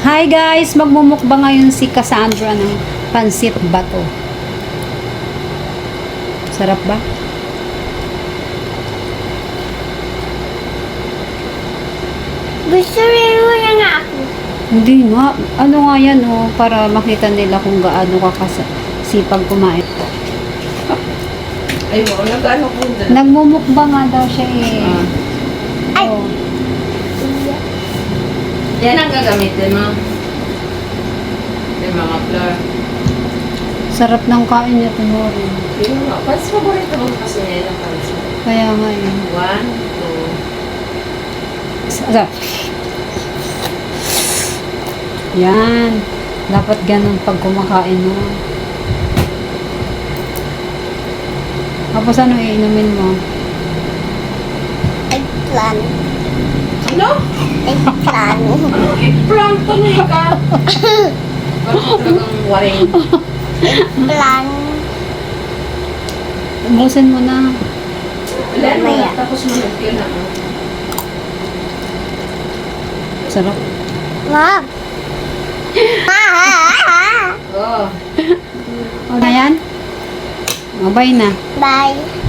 Hi guys! Magmumukbang ngayon si Cassandra ng pansit bato. Sarap ba? Gusto rin mo na nga ako. Hindi nga. Ano nga yan oh, para makita nila kung gaano ka sipag kumain. Ay, mo, nag-ano po dyan? Nagmumukbang nga daw siya eh. Ay. Oh. Yan ang gagamitin mo. Yung mga flour. Sarap ng kain niya, Tinori. Yung mga, pas paborito mo kasi niya yung pansin. Kaya nga yun. 1, 2. Yan. Dapat ganun pag kumakain mo. Tapos ano iinumin mo? Eggplant. Ano? Eggplant. Eggplant to na ka. Parang talagang waring. Eggplant. Ubusin mo na. Ilan mo Mamaya. na, tapos manod ka na. Sarap. Mom. Oh. O na yan? O, bye na. Bye.